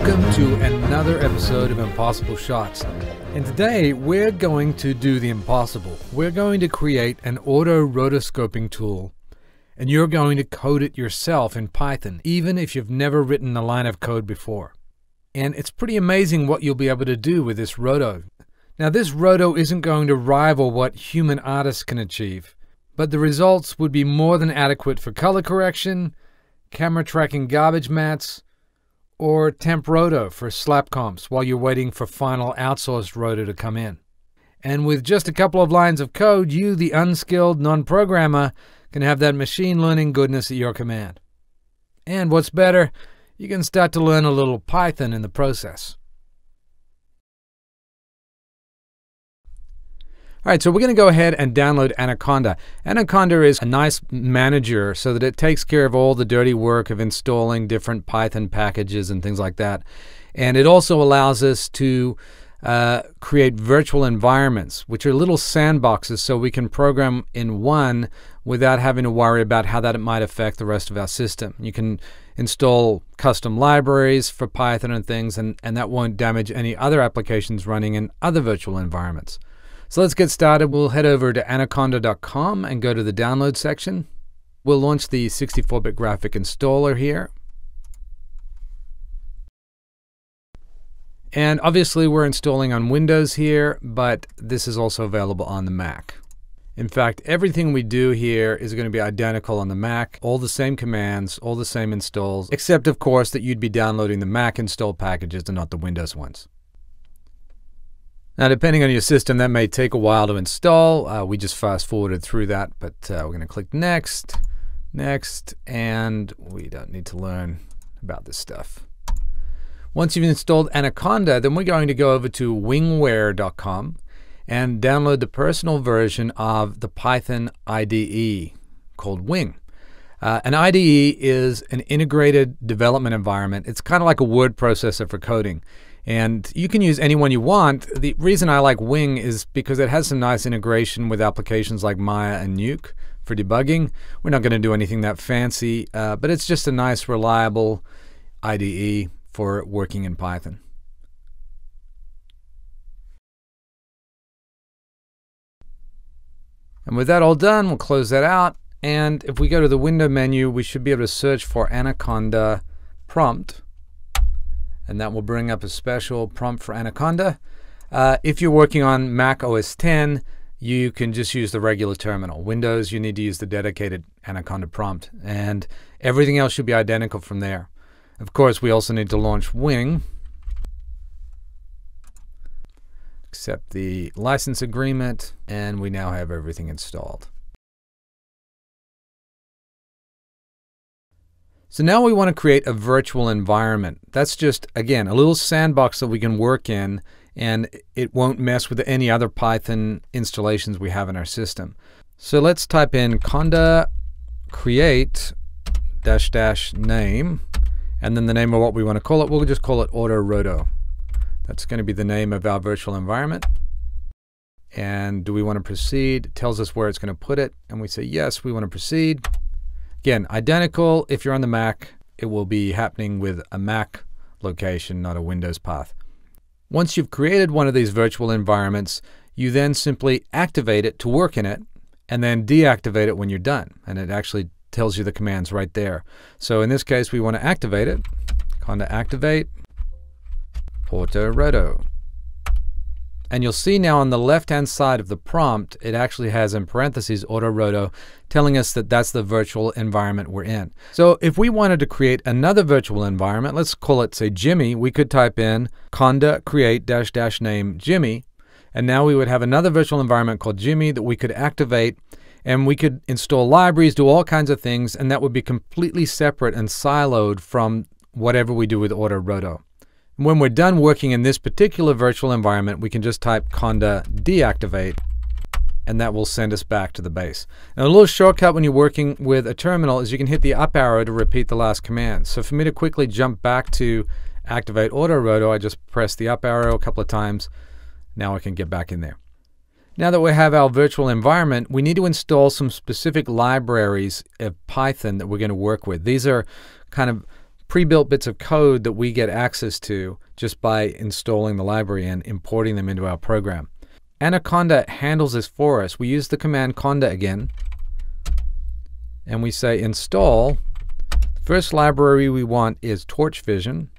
Welcome to another episode of Impossible Shots. And today we're going to do the impossible. We're going to create an auto-rotoscoping tool. And you're going to code it yourself in Python, even if you've never written a line of code before. And it's pretty amazing what you'll be able to do with this roto. Now this roto isn't going to rival what human artists can achieve, but the results would be more than adequate for color correction, camera tracking garbage mats, or temp roto for slap comps while you're waiting for final outsourced roto to come in. And with just a couple of lines of code, you, the unskilled non-programmer, can have that machine learning goodness at your command. And what's better, you can start to learn a little Python in the process. All right, so we're going to go ahead and download Anaconda. Anaconda is a nice manager so that it takes care of all the dirty work of installing different Python packages and things like that. And it also allows us to create virtual environments, which are little sandboxes so we can program in one without having to worry about how that might affect the rest of our system. You can install custom libraries for Python and things, and that won't damage any other applications running in other virtual environments. So let's get started. We'll head over to anaconda.com and go to the download section. We'll launch the 64-bit graphic installer here. And obviously we're installing on Windows here, but this is also available on the Mac. In fact, everything we do here is going to be identical on the Mac, all the same commands, all the same installs, except of course that you'd be downloading the Mac install packages and not the Windows ones. Now, depending on your system, that may take a while to install. We just fast forwarded through that, but we're going to click Next, Next, and we don't need to learn about this stuff. Once you've installed Anaconda, then we're going to go over to wingware.com and download the personal version of the Python IDE called Wing. An IDE is an integrated development environment. It's kind of like a word processor for coding. And you can use any one you want. The reason I like Wing is because it has some nice integration with applications like Maya and Nuke for debugging. We're not going to do anything that fancy, but it's just a nice, reliable IDE for working in Python. And with that all done, we'll close that out. And if we go to the window menu, we should be able to search for Anaconda prompt. And that will bring up a special prompt for Anaconda. If you're working on Mac OS X, you can just use the regular terminal. Windows, you need to use the dedicated Anaconda prompt. And everything else should be identical from there. Of course, we also need to launch Wing. Accept the license agreement, and we now have everything installed. So now we want to create a virtual environment. That's just, again, a little sandbox that we can work in, and it won't mess with any other Python installations we have in our system. So let's type in conda create -- name, and then the name of what we want to call it. We'll just call it Auto-Roto. That's going to be the name of our virtual environment. And do we want to proceed? It tells us where it's going to put it, and we say yes, we want to proceed. Again, identical. If you're on the Mac, it will be happening with a Mac location, not a Windows path. Once you've created one of these virtual environments, you then simply activate it to work in it, and then deactivate it when you're done. And it actually tells you the commands right there. So in this case, we want to activate it. Conda activate Auto-Roto. And you'll see now on the left-hand side of the prompt, it actually has in parentheses Auto-Roto, telling us that that's the virtual environment we're in. So if we wanted to create another virtual environment, let's call it, say, Jimmy, we could type in conda create -- name Jimmy, and now we would have another virtual environment called Jimmy that we could activate, and we could install libraries, do all kinds of things, and that would be completely separate and siloed from whatever we do with Auto-Roto. When we're done working in this particular virtual environment, we can just type conda deactivate, and that will send us back to the base. Now, a little shortcut when you're working with a terminal is you can hit the up arrow to repeat the last command. So for me to quickly jump back to activate Auto-Roto, I just press the up arrow a couple of times. Now I can get back in there. Now that we have our virtual environment, we need to install some specific libraries of Python that we're going to work with. These are kind of pre-built bits of code that we get access to just by installing the library and importing them into our program. Anaconda handles this for us. We use the command conda again, and we say install. First library we want is Torch Vision,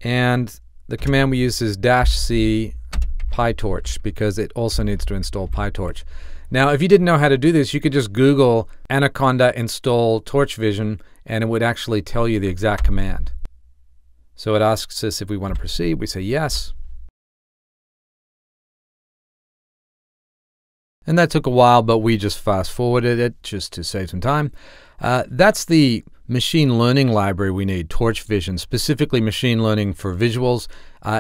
and the command we use is -c PyTorch because it also needs to install PyTorch. Now, if you didn't know how to do this, you could just Google Anaconda install Torch Vision, and it would actually tell you the exact command. So it asks us if we want to proceed. We say yes. And that took a while, but we just fast forwarded it just to save some time. That's the machine learning library we need, Torch Vision, specifically machine learning for visuals.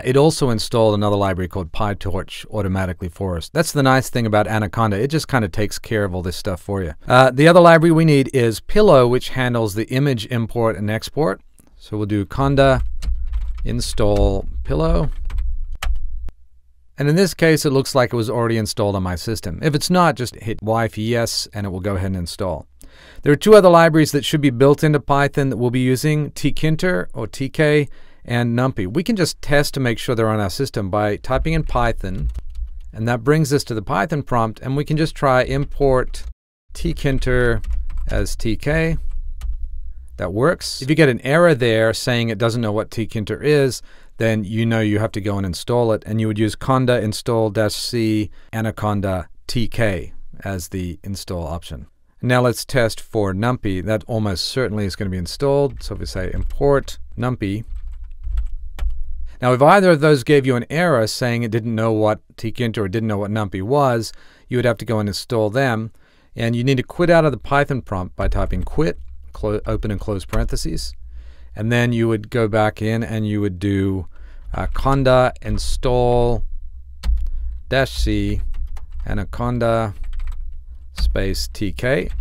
It also installed another library called PyTorch automatically for us. That's the nice thing about Anaconda. It just kind of takes care of all this stuff for you. The other library we need is Pillow, which handles the image import and export. So we'll do conda install Pillow. And in this case, it looks like it was already installed on my system. If it's not, just hit Y for yes, and it will go ahead and install. There are two other libraries that should be built into Python that we'll be using, tkinter or tk, and numpy. We can just test to make sure they're on our system by typing in Python, and that brings us to the Python prompt, and we can just try import tkinter as tk. That works. If you get an error there saying it doesn't know what tkinter is, then you know you have to go and install it, and you would use conda install -c anaconda tk as the install option. Now let's test for numpy. That almost certainly is going to be installed. So if we say import numpy. Now if either of those gave you an error saying it didn't know what tkinter or didn't know what numpy was, you would have to go and install them. And you need to quit out of the Python prompt by typing quit, open and close parentheses. And then you would go back in and you would do conda install -c anaconda space tk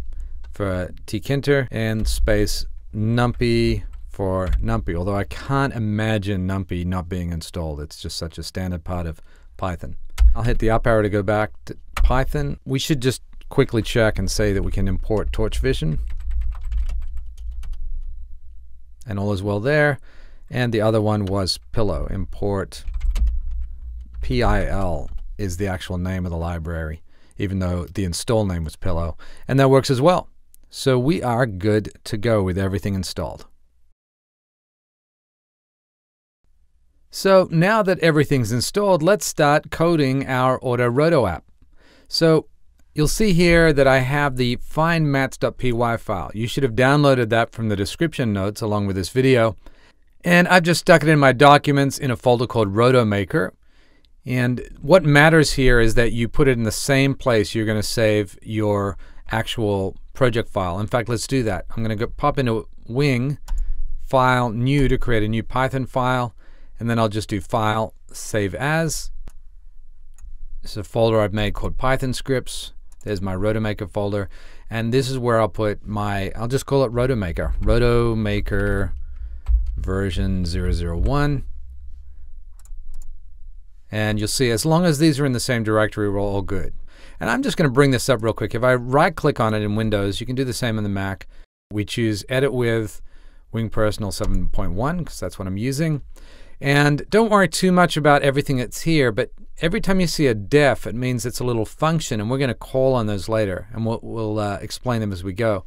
for tkinter and space numpy for numpy, although I can't imagine numpy not being installed. It's just such a standard part of Python. I'll hit the up arrow to go back to Python. We should just quickly check and say that we can import Torch Vision. And all is well there. And the other one was Pillow. Import PIL is the actual name of the library, even though the install name was Pillow. And that works as well. So we are good to go with everything installed. So now that everything's installed, let's start coding our Auto-Roto app. So you'll see here that I have the findmats.py file. You should have downloaded that from the description notes along with this video. And I've just stuck it in my documents in a folder called RotoMaker. And what matters here is that you put it in the same place you're going to save your actual project file. In fact, let's do that. I'm going to pop into Wing, File, New to create a new Python file. And then I'll just do File, Save As. This is a folder I've made called Python Scripts. There's my RotoMaker folder. And this is where I'll put my, I'll just call it RotoMaker. RotoMaker version 001. And you'll see as long as these are in the same directory, we're all good. And I'm just going to bring this up real quick. If I right-click on it in Windows, you can do the same on the Mac. We choose Edit with Wing Personal 7.1 because that's what I'm using. And don't worry too much about everything that's here, but every time you see a def, it means it's a little function, and we're going to call on those later, and we'll explain them as we go.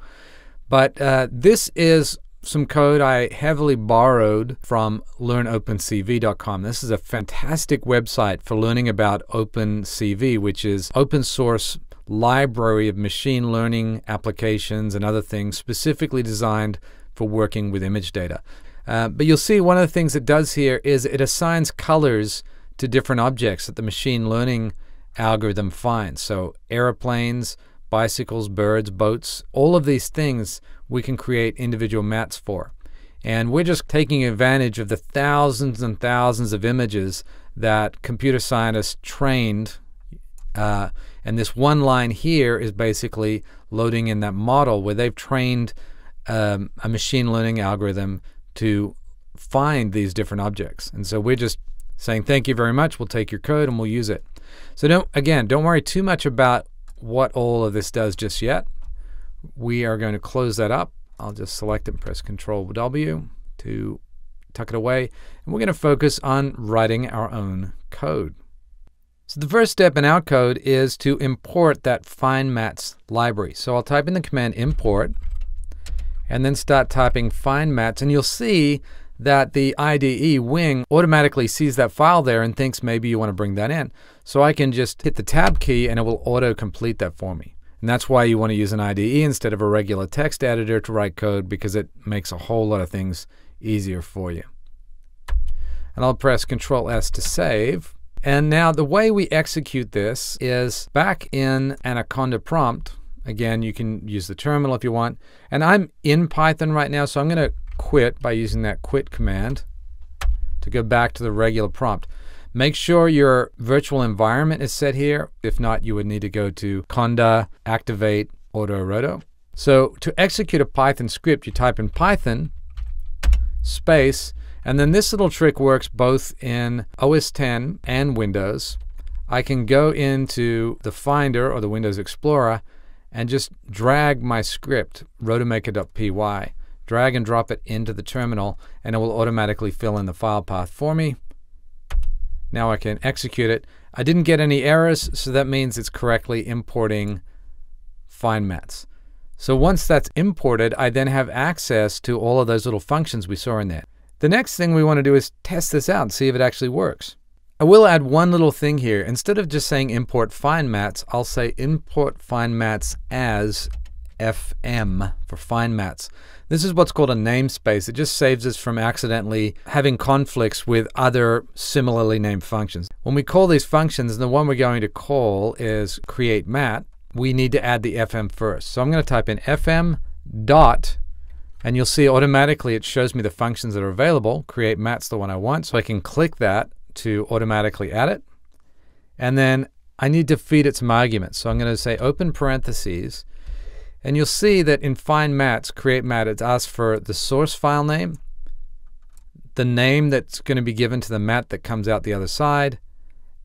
But this is some code I heavily borrowed from learnopencv.com. This is a fantastic website for learning about OpenCV, which is open source library of machine learning applications and other things specifically designed for working with image data. But you'll see one of the things it does here is it assigns colors to different objects that the machine learning algorithm finds. So airplanes, bicycles, birds, boats, all of these things we can create individual mats for. And we're just taking advantage of the thousands and thousands of images that computer scientists trained. And this one line here is basically loading in that model where they've trained a machine learning algorithm to find these different objects. And so we're just saying, thank you very much, we'll take your code and we'll use it. So don't worry too much about what all of this does just yet. We are going to close that up I'll just select it and press Control W to tuck it away. And we're going to focus on writing our own code. So the first step in our code is to import that find mats library. So I'll type in the command import and then start typing find mats, and you'll see that the IDE Wing automatically sees that file there and thinks maybe you want to bring that in. So I can just hit the tab key and it will auto-complete that for me. And that's why you want to use an IDE instead of a regular text editor to write code, because it makes a whole lot of things easier for you. And I'll press Control S to save. And now the way we execute this is back in Anaconda prompt. Again, you can use the terminal if you want. And I'm in Python right now, so I'm going to quit by using that quit command to go back to the regular prompt. Make sure your virtual environment is set here. If not, you would need to go to Conda, activate Auto-Roto. So to execute a Python script, you type in Python space, and then this little trick works both in OS X and Windows. I can go into the Finder or the Windows Explorer and just drag my script, rotomaker.py, drag and drop it into the terminal, and it will automatically fill in the file path for me. Now I can execute it. I didn't get any errors, so that means it's correctly importing find mats. So once that's imported, I then have access to all of those little functions we saw in there. The next thing we want to do is test this out and see if it actually works. I will add one little thing here. Instead of just saying import find mats, I'll say import find mats as FM for find mats. This is what's called a namespace. It just saves us from accidentally having conflicts with other similarly named functions. When we call these functions, the one we're going to call is create mat. We need to add the FM first. So I'm going to type in FM dot, and you'll see automatically it shows me the functions that are available. Create mat's the one I want, so I can click that to automatically add it. And then I need to feed it some arguments. So I'm going to say open parentheses. And you'll see that in find mats, create mat, it's asked for the source file name, the name that's going to be given to the mat that comes out the other side,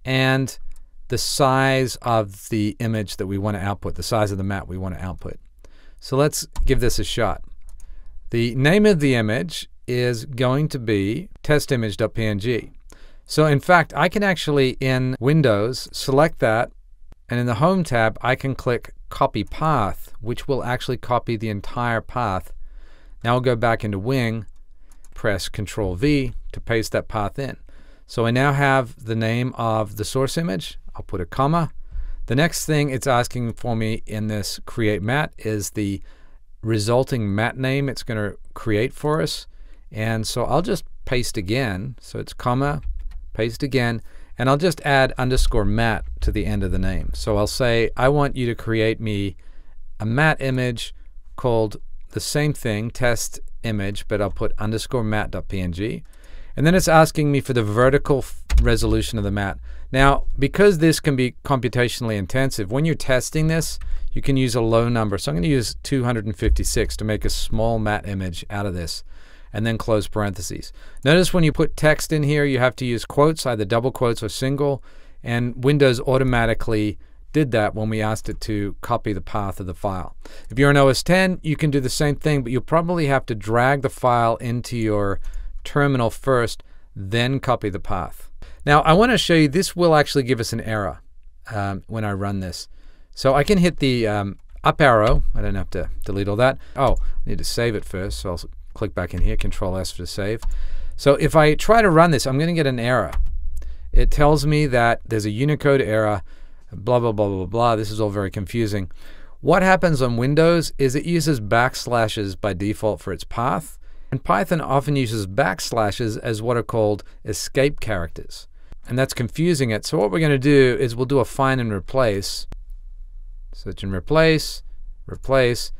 and the size of the image that we want to output, the size of the mat we want to output. So let's give this a shot. The name of the image is going to be testimage.png. So in fact, I can actually in Windows select that, and in the Home tab, I can click Copy Path, which will actually copy the entire path. Now I'll go back into Wing, press Control V to paste that path in. So I now have the name of the source image. I'll put a comma. The next thing it's asking for me in this create mat is the resulting mat name it's going to create for us. And so I'll just paste again. So it's comma, paste again. And I'll just add underscore mat to the end of the name. So I'll say, I want you to create me a mat image called the same thing, test image, but I'll put underscore mat.png. And then it's asking me for the vertical resolution of the mat. Now, because this can be computationally intensive, when you're testing this, you can use a low number. So I'm going to use 256 to make a small mat image out of this, and then close parentheses. Notice when you put text in here, you have to use quotes, either double quotes or single, and Windows automatically did that when we asked it to copy the path of the file. If you're on OS X, you can do the same thing, but you'll probably have to drag the file into your terminal first, then copy the path. Now, I want to show you, this will actually give us an error when I run this. So I can hit the up arrow. I don't have to delete all that. Oh, I need to save it first, so I'll click back in here, Control S for save. So if I try to run this, I'm going to get an error. It tells me that there's a Unicode error, blah, blah, blah, blah, blah. This is all very confusing. What happens on Windows is it uses backslashes by default for its path, and Python often uses backslashes as what are called escape characters. And that's confusing it. So what we're going to do is we'll do a find and replace. Search and replace, replace.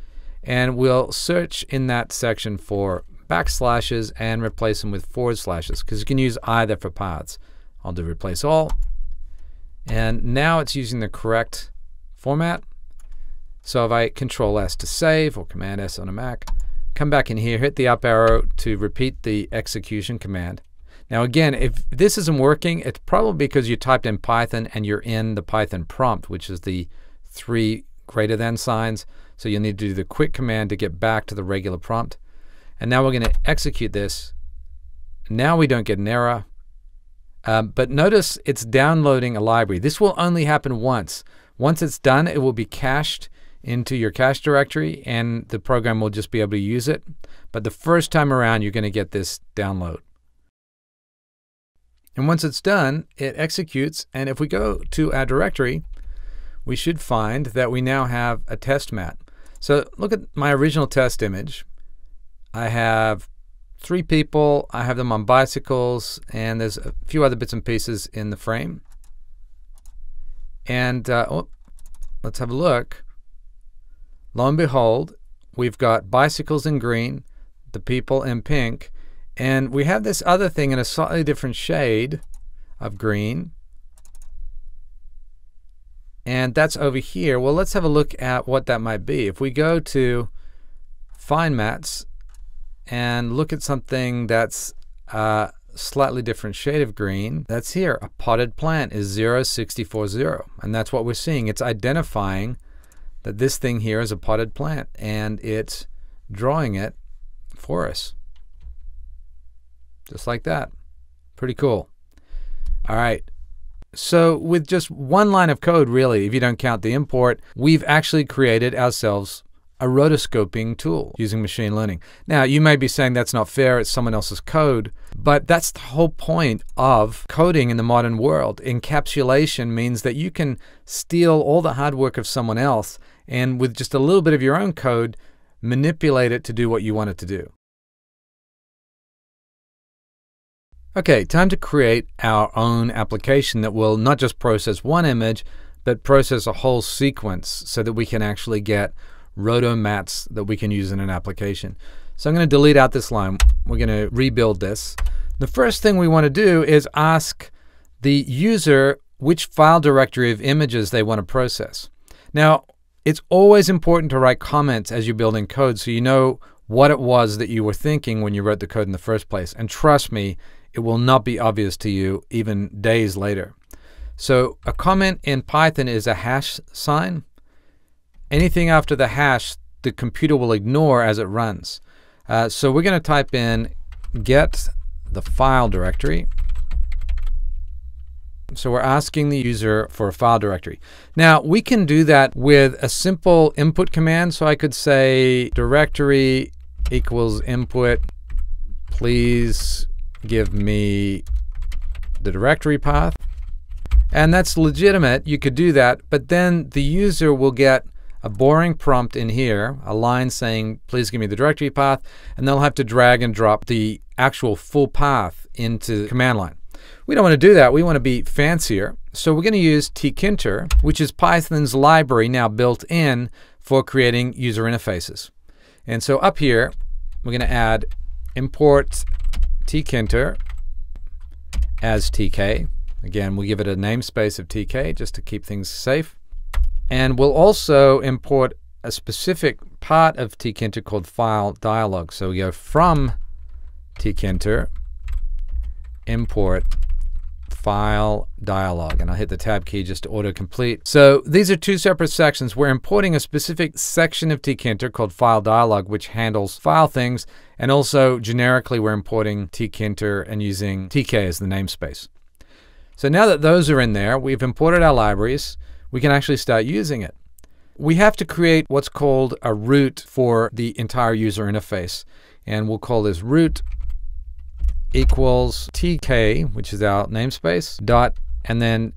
And we'll search in that section for backslashes and replace them with forward slashes, because you can use either for paths. I'll do replace all. And now it's using the correct format. So if I Control S to save, or Command S on a Mac, come back in here, hit the up arrow to repeat the execution command. Now again, if this isn't working, it's probably because you typed in Python and you're in the Python prompt, which is the 3 greater than signs. So you'll need to do the quick command to get back to the regular prompt. And now we're going to execute this. Now we don't get an error. But notice it's downloading a library. This will only happen once. Once it's done, it will be cached into your cache directory, and the program will just be able to use it. But the first time around, you're going to get this download. And once it's done, it executes. And if we go to our directory, we should find that we now have a test mat. So look at my original test image. I have 3 people. I have them on bicycles, and there's a few other bits and pieces in the frame. And let's have a look. Lo and behold, we've got bicycles in green, the people in pink, and we have this other thing in a slightly different shade of green. And that's over here. Well, let's have a look at what that might be. If we go to Find Mats and look at something that's a slightly different shade of green, that's here. A potted plant is 0640. And that's what we're seeing. It's identifying that this thing here is a potted plant, and it's drawing it for us. Just like that. Pretty cool. All right. So with just one line of code, really, if you don't count the import, we've actually created ourselves a rotoscoping tool using machine learning. Now, you may be saying that's not fair, it's someone else's code, but that's the whole point of coding in the modern world. Encapsulation means that you can steal all the hard work of someone else and with just a little bit of your own code, manipulate it to do what you want it to do. Okay, time to create our own application that will not just process one image, but process a whole sequence so that we can actually get roto mats that we can use in an application. So I'm going to delete out this line. We're going to rebuild this. The first thing we want to do is ask the user which file directory of images they want to process. Now, it's always important to write comments as you're building code so you know what it was that you were thinking when you wrote the code in the first place. And trust me, it will not be obvious to you even days later. So a comment in Python is a hash sign. Anything after the hash, the computer will ignore as it runs. So we're going to type in get the file directory. So we're asking the user for a file directory. Now, we can do that with a simple input command. So I could say directory equals input. Please give me the directory path. And that's legitimate. You could do that. But then the user will get a boring prompt in here, a line saying, please give me the directory path. And they'll have to drag and drop the actual full path into the command line. We don't want to do that. We want to be fancier. So we're going to use tkinter, which is Python's library now built in for creating user interfaces. And so up here, we're going to add import tkinter as tk. Again, we'll give it a namespace of tk just to keep things safe. And we'll also import a specific part of tkinter called file dialog. So we go from tkinter, import file dialog, and I'll hit the tab key just to autocomplete. So these are two separate sections. We're importing a specific section of tkinter called file dialog, which handles file things, and also generically we're importing tkinter and using tk as the namespace. So now that those are in there, we've imported our libraries, we can actually start using it. We have to create what's called a root for the entire user interface, and we'll call this root equals tk, which is our namespace, dot, and then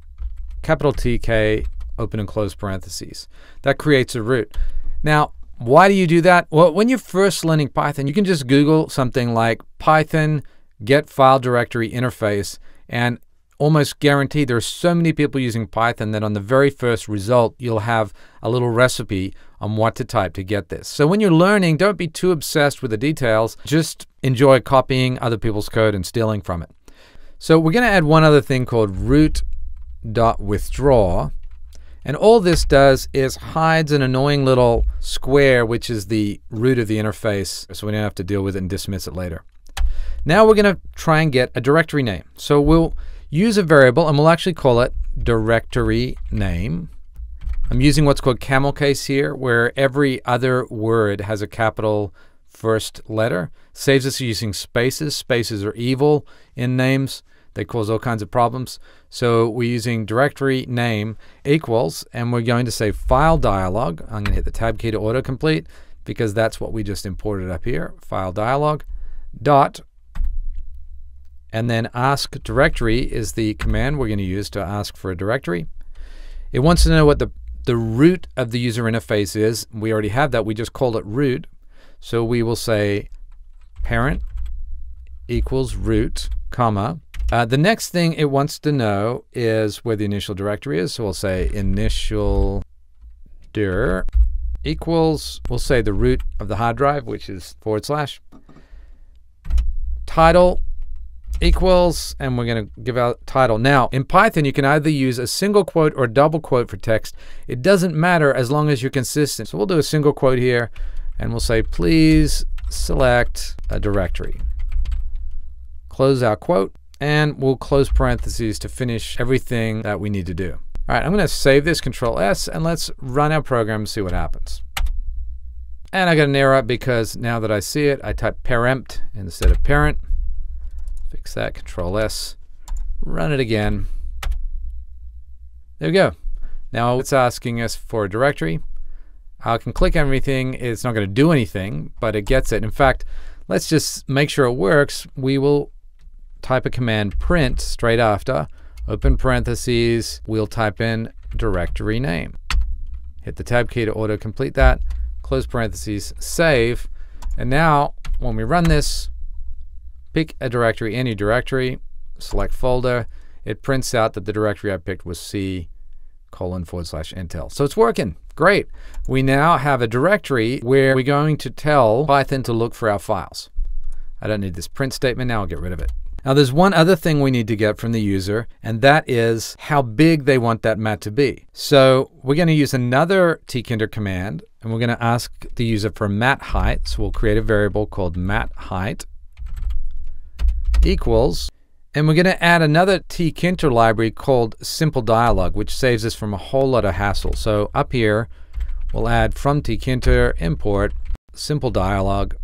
capital TK, open and close parentheses. That creates a root. Now, why do you do that? Well, when you're first learning Python, you can just Google something like Python get file directory interface, and almost guaranteed there are so many people using Python that on the very first result, you'll have a little recipe on what to type to get this. So when you're learning, don't be too obsessed with the details. Just enjoy copying other people's code and stealing from it. So we're going to add one other thing called root.withdraw. And all this does is hides an annoying little square, which is the root of the interface, so we don't have to deal with it and dismiss it later. Now we're going to try and get a directory name. So we'll use a variable, and we'll actually call it directory name. I'm using what's called camel case here, where every other word has a capital first letter. Saves us using spaces. Spaces are evil in names. They cause all kinds of problems. So we're using directory name equals, and we're going to say file dialog. I'm going to hit the tab key to autocomplete because that's what we just imported up here. File dialog dot, and then ask directory is the command we're going to use to ask for a directory. It wants to know what the root of the user interface is. We already have that. We just called it root. So we will say parent equals root, comma. The next thing it wants to know is where the initial directory is. So we'll say initial dir equals, we'll say the root of the hard drive, which is / title equals, and we're going to give out title. Now, in Python, you can either use a single quote or a double quote for text. It doesn't matter as long as you're consistent. So we'll do a single quote here, and we'll say, please select a directory. Close our quote, and we'll close parentheses to finish everything that we need to do. All right, I'm going to save this, Control S, and let's run our program and see what happens. And I got an error because now that I see it, I type parent instead of parent. Fix that, Control S, run it again. There we go. Now it's asking us for a directory. I can click everything. It's not going to do anything, but it gets it. In fact, let's just make sure it works. We will type a command print straight after, open parentheses, we'll type in directory name. Hit the tab key to auto-complete that, close parentheses, save, and now when we run this, pick a directory, any directory, select folder, it prints out that the directory I picked was C:/Intel. So it's working. Great. We now have a directory where we're going to tell Python to look for our files. I don't need this print statement now, I'll get rid of it. Now there's one other thing we need to get from the user, and that is how big they want that mat to be. So we're going to use another tkinter command, and we're going to ask the user for mat height. So we'll create a variable called mat height equals, and we're going to add another tkinter library called simple dialog, which saves us from a whole lot of hassle. So up here, we'll add from tkinter import simple dialog,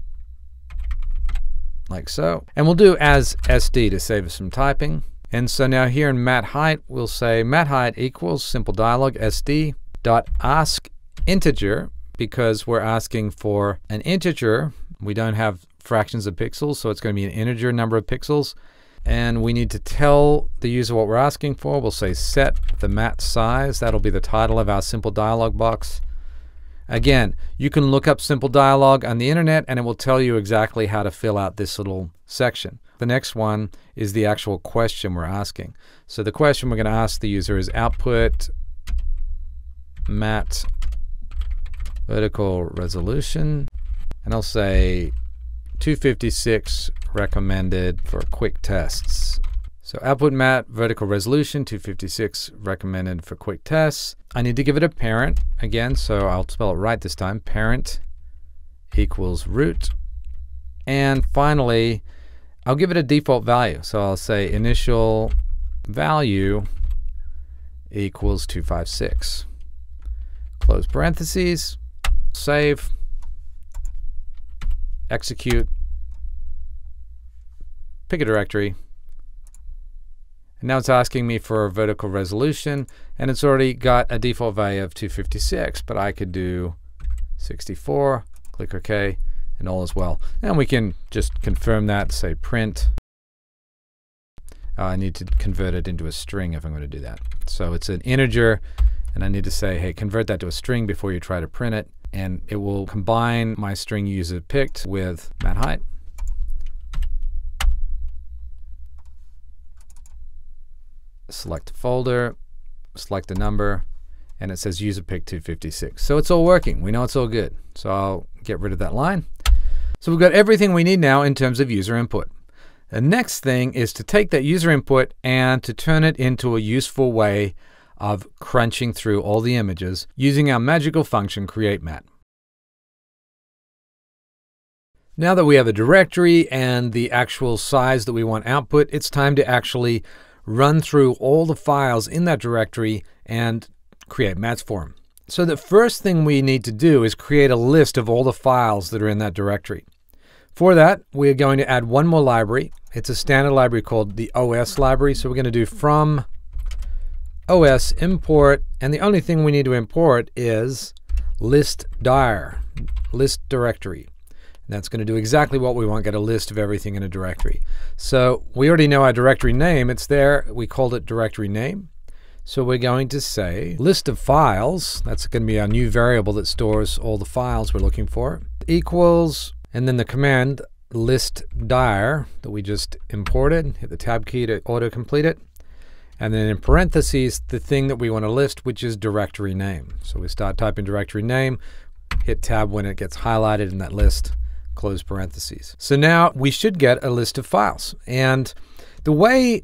like so. And we'll do as SD to save us some typing. And so now here in mat height, we'll say mat height equals simple dialog SD dot ask integer, because we're asking for an integer. We don't have fractions of pixels, so it's going to be an integer number of pixels. And we need to tell the user what we're asking for. We'll say set the mat size. That'll be the title of our simple dialog box. Again, you can look up simple dialog on the internet and it will tell you exactly how to fill out this little section. The next one is the actual question we're asking. So the question we're going to ask the user is output mat vertical resolution, and I'll say 256 recommended for quick tests. So output mat vertical resolution 256 recommended for quick tests. I need to give it a parent again, so I'll spell it right this time. Parent equals root. And finally, I'll give it a default value. So I'll say initial value equals 256. Close parentheses, save, execute, pick a directory. And now it's asking me for a vertical resolution, and it's already got a default value of 256, but I could do 64, click OK, and all is well. And we can just confirm that, say print. I need to convert it into a string if I'm going to do that. So it's an integer, and I need to say, hey, convert that to a string before you try to print it, and it will combine my string user picked with mat height. Select a folder, select a number, and it says user pick 256. So it's all working. We know it's all good. So I'll get rid of that line. So we've got everything we need now in terms of user input. The next thing is to take that user input and to turn it into a useful way of crunching through all the images using our magical function createMat. Now that we have a directory and the actual size that we want output, it's time to actually run through all the files in that directory and create mats for them. So the first thing we need to do is create a list of all the files that are in that directory. For that, we're going to add one more library. It's a standard library called the OS library. So we're going to do from OS import, and the only thing we need to import is list dir, list directory. And that's going to do exactly what we want, get a list of everything in a directory. So we already know our directory name. It's there. We called it directory name. So we're going to say list of files. That's going to be our new variable that stores all the files we're looking for. Equals, and then the command list dir that we just imported. Hit the tab key to auto-complete it. And then in parentheses, the thing that we want to list, which is directory name. So we start typing directory name, hit tab when it gets highlighted in that list, close parentheses. So now we should get a list of files. And the way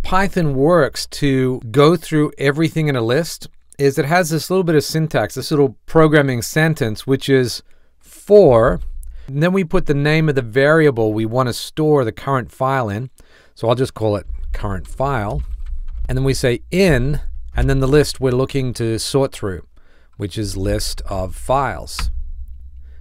Python works to go through everything in a list is it has this little bit of syntax, this little programming sentence, which is for, and then we put the name of the variable we want to store the current file in. So I'll just call it current file. And then we say in, and then the list we're looking to sort through, which is list of files.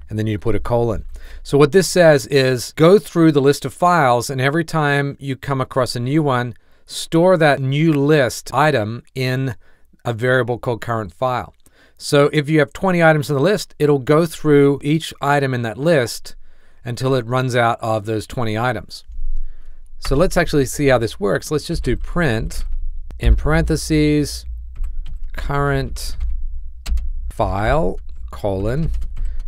And then you put a colon. So what this says is go through the list of files, and every time you come across a new one, store that new list item in a variable called current file. So if you have 20 items in the list, it'll go through each item in that list until it runs out of those 20 items. So let's actually see how this works. Let's just do print in parentheses current file colon,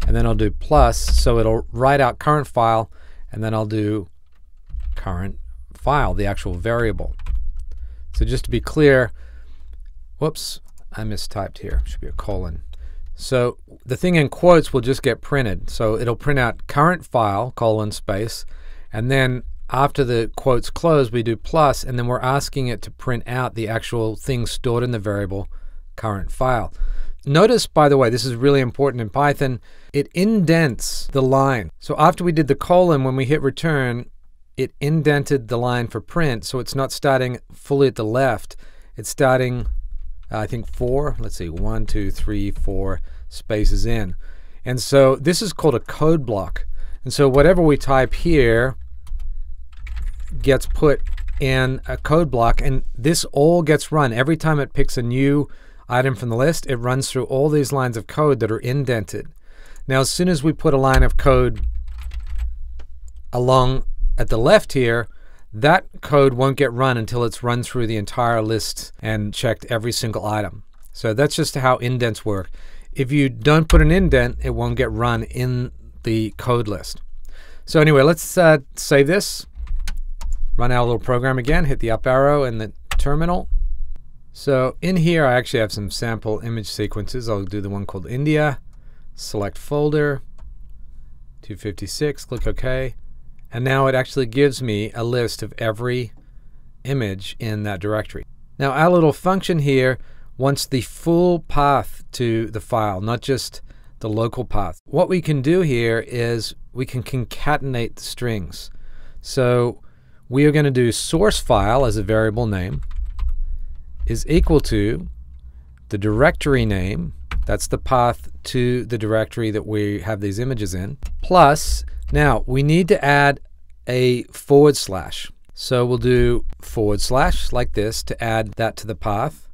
and then I'll do plus, so it'll write out current file, and then I'll do current file, the actual variable. So just to be clear, whoops, I mistyped here, should be a colon. So the thing in quotes will just get printed. So it'll print out current file colon space, and then after the quotes close, we do plus, and then we're asking it to print out the actual thing stored in the variable current file. Notice, by the way, this is really important in Python, it indents the line. So after we did the colon, when we hit return, it indented the line for print, so it's not starting fully at the left. It's starting, I think 4, let's see, 1, 2, 3, 4 spaces in. And so this is called a code block. And so whatever we type here gets put in a code block, and this all gets run. Every time it picks a new item from the list, it runs through all these lines of code that are indented. Now, as soon as we put a line of code along at the left here, that code won't get run until it's run through the entire list and checked every single item. So that's just how indents work. If you don't put an indent, it won't get run in the code list. So anyway, let's save this. Run our little program again, hit the up arrow in the terminal. So in here I actually have some sample image sequences. I'll do the one called India, select folder, 256, click OK. And now it actually gives me a list of every image in that directory. Now our little function here wants the full path to the file, not just the local path. What we can do here is we can concatenate the strings. So we are going to do source file as a variable name is equal to the directory name, that's the path to the directory that we have these images in, plus, now we need to add a /. So we'll do / like this to add that to the path,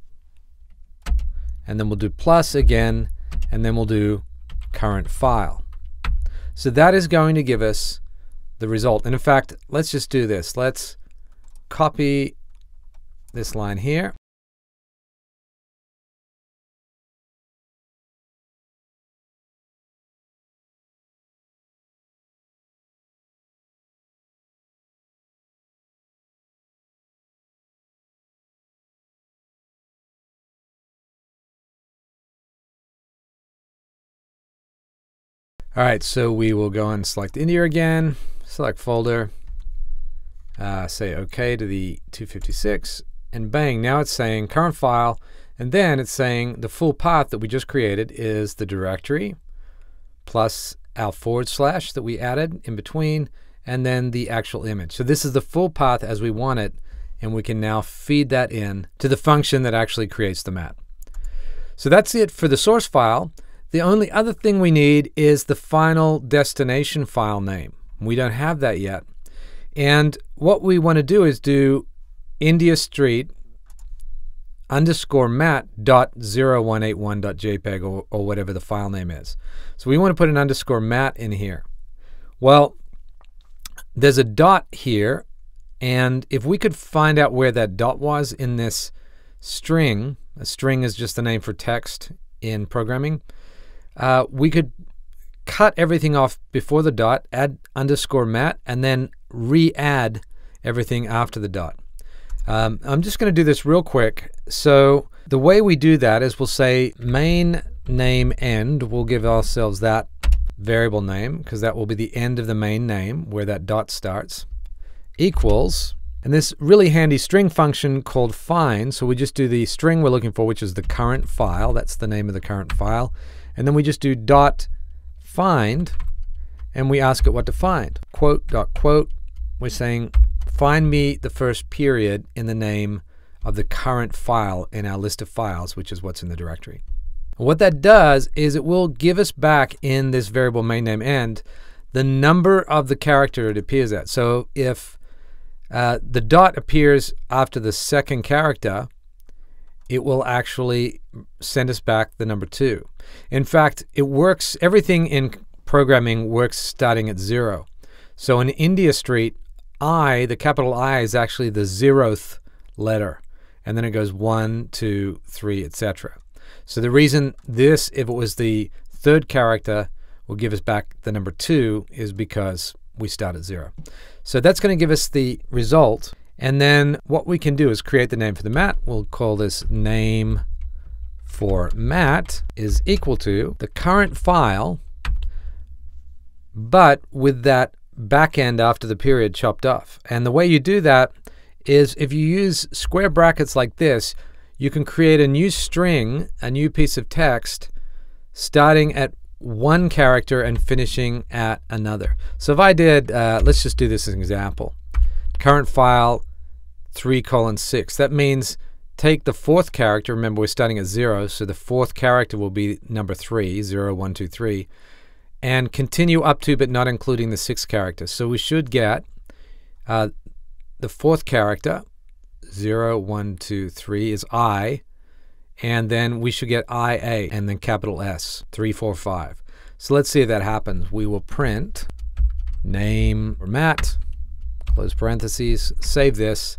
and then we'll do plus again, and then we'll do current file. So that is going to give us the result. And in fact, let's just do this. Let's copy this line here. All right, so we will go and select India again, select folder, say OK to the 256, and bang, now it's saying current file, and then it's saying the full path that we just created is the directory plus our / that we added in between, and then the actual image. So this is the full path as we want it, and we can now feed that in to the function that actually creates the map. So that's it for the source file. The only other thing we need is the final destination file name. We don't have that yet. And what we want to do is do India Street _mat.0181.jpg or whatever the file name is. So we want to put an _mat in here. Well, there's a dot here, and if we could find out where that dot was in this string, a string is just the name for text in programming, we could cut everything off before the dot, add _mat, and then re-add everything after the dot. I'm just going to do this real quick. So the way we do that is we'll say main name end. We'll give ourselves that variable name because that will be the end of the main name where that dot starts, equals, and this really handy string function called find. So we just do the string we're looking for, which is the current file. That's the name of the current file. And then we just do dot find, and we ask it what to find. Quote dot quote. We're saying find me the first period in the name of the current file in our list of files, which is what's in the directory. What that does is it will give us back in this variable main name end the number of the character it appears at. So if the dot appears after the second character, it will actually send us back the number 2. In fact, it works, everything in programming works starting at 0. So in India Street, I, the capital I, is actually the 0th letter. And then it goes 1, 2, 3, etc. So the reason this, if it was the third character, will give us back the number 2 is because we start at 0. So that's going to give us the result. And then what we can do is create the name for the mat. We'll call this name for mat is equal to the current file, but with that back end after the period chopped off. And the way you do that is if you use square brackets like this, you can create a new string, a new piece of text, starting at one character and finishing at another. So if I did, let's just do this as an example. Current file 3:6. That means take the fourth character. Remember, we're starting at 0, so the fourth character will be number 3, 0, 1, 2, 3. And continue up to but not including the 6th character. So we should get the fourth character, 0, 1, 2, 3 is I, and then we should get IA, and then capital S, 3, 4, 5. So let's see if that happens. We will print name for mat, close parentheses, save this.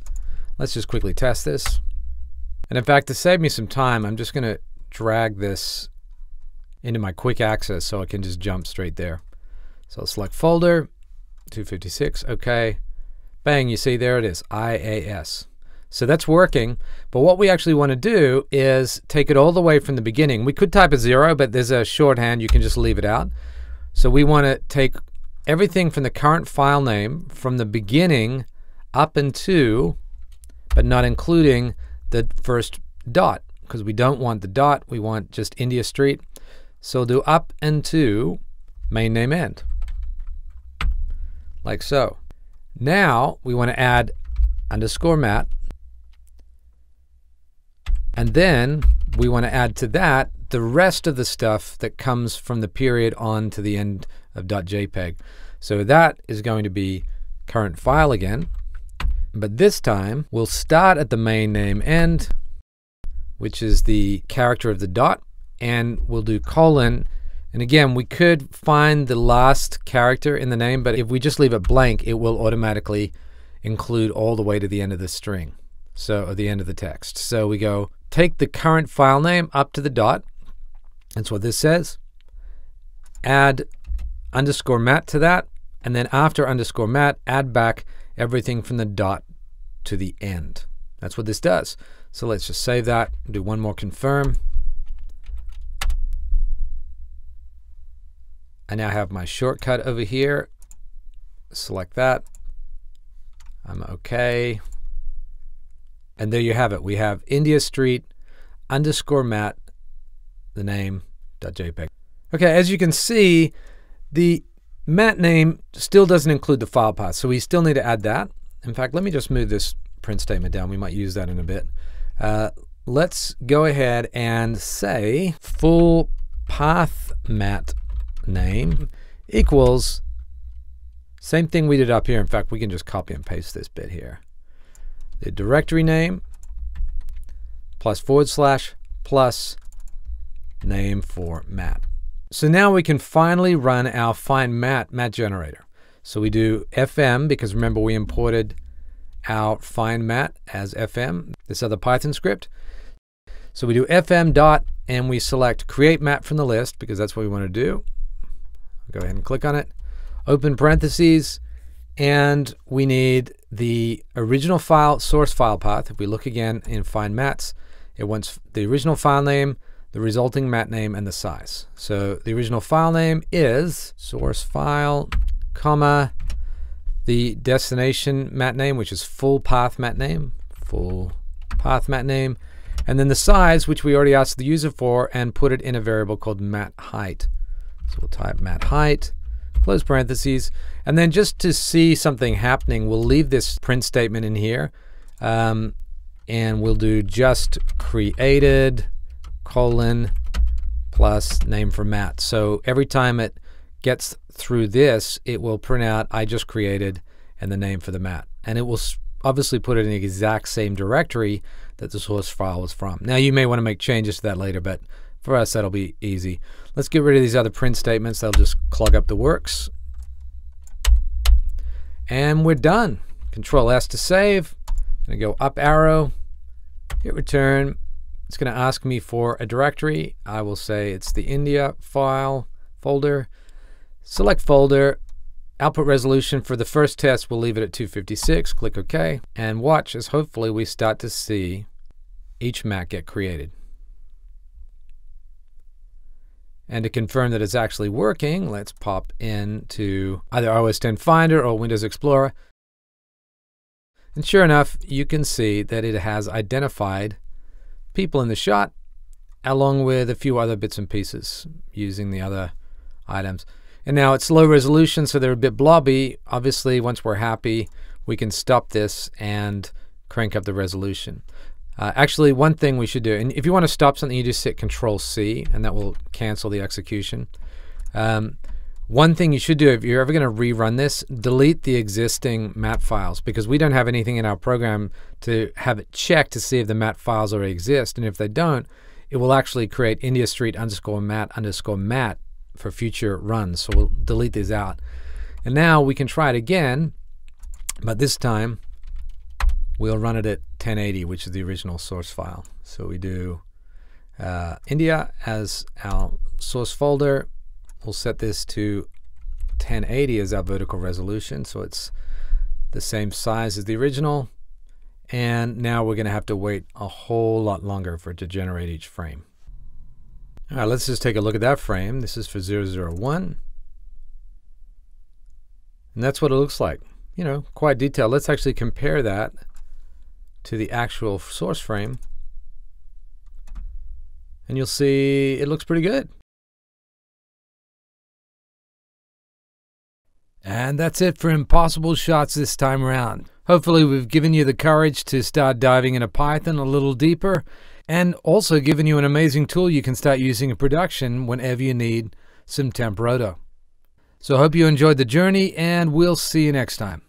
Let's just quickly test this. And in fact, to save me some time, I'm just going to drag this into my quick access so I can just jump straight there. So I'll select folder, 256, okay. Bang, you see there it is, IAS. So that's working, but what we actually want to do is take it all the way from the beginning. We could type a 0, but there's a shorthand, you can just leave it out. So we want to take everything from the current file name from the beginning up into, but not including the first dot, because we don't want the dot, we want just India Street. So do up and to main name end, like so. Now we want to add _mat, and then we want to add to that the rest of the stuff that comes from the period on to the end of .jpg. So that is going to be current file again, but this time we'll start at the main name end, which is the character of the dot, and we'll do colon. And again, we could find the last character in the name, but if we just leave it blank, it will automatically include all the way to the end of the string, so at the end of the text. So we go take the current file name up to the dot. That's what this says. Add _mat to that, and then after _mat, add back everything from the dot to the end. That's what this does. So let's just save that, do one more confirm. I now have my shortcut over here. Select that. I'm okay. And there you have it. We have India Street _mat, the name, .jpg. Okay, as you can see, the mat name still doesn't include the file path, so we still need to add that. In fact, let me just move this print statement down. We might use that in a bit. let's go ahead and say full path mat name equals same thing we did up here. In fact, we can just copy and paste this bit here. The directory name plus / plus name for mat. So now we can finally run our find mat generator. So we do fm, because remember we imported our find mat as fm, this other Python script. So we do fm dot and we select create mat from the list because that's what we want to do. Go ahead and click on it. Open parentheses, and we need the original file source file path. If we look again in find mats, it wants the original file name, the resulting mat name, and the size. So the original file name is source file, comma, the destination mat name, which is full path mat name, and then the size, which we already asked the user for, and put it in a variable called mat height. So we'll type mat height, close parentheses, and then just to see something happening, we'll leave this print statement in here, and we'll do just created colon plus name for mat. So every time it gets through this, it will print out I just created and the name for the mat, and it will obviously put it in the exact same directory that the source file was from. Now you may want to make changes to that later, but for us that'll be easy. Let's get rid of these other print statements. They'll just clog up the works. And we're done. Control S to save. I'm going to go up arrow, hit return. It's going to ask me for a directory. I will say it's the India file folder. Select folder. Output resolution for the first test, we'll leave it at 256. Click OK. And watch as hopefully we start to see each mat get created. And to confirm that it's actually working, let's pop into either OS X Finder or Windows Explorer. And sure enough, you can see that it has identified people in the shot, along with a few other bits and pieces using the other items. And now it's low resolution, so they're a bit blobby. Obviously, once we're happy, we can stop this and crank up the resolution. Actually, one thing we should do, and if you want to stop something, you just hit Control-C, and that will cancel the execution. One thing you should do, if you're ever going to rerun this, delete the existing mat files, because we don't have anything in our program to have it check to see if the mat files already exist. And if they don't, it will actually create India Street _mat for future runs. So we'll delete these out. And now we can try it again, but this time we'll run it at 1080, which is the original source file. So we do India as our source folder. We'll set this to 1080 as our vertical resolution, so it's the same size as the original. And now we're going to have to wait a whole lot longer for it to generate each frame. All right, let's just take a look at that frame. This is for 001. And that's what it looks like. You know, quite detailed. Let's actually compare that to the actual source frame. And you'll see it looks pretty good. And that's it for Impossible Shots this time around. Hopefully we've given you the courage to start diving into Python a little deeper, and also given you an amazing tool you can start using in production whenever you need some temp roto. So I hope you enjoyed the journey, and we'll see you next time.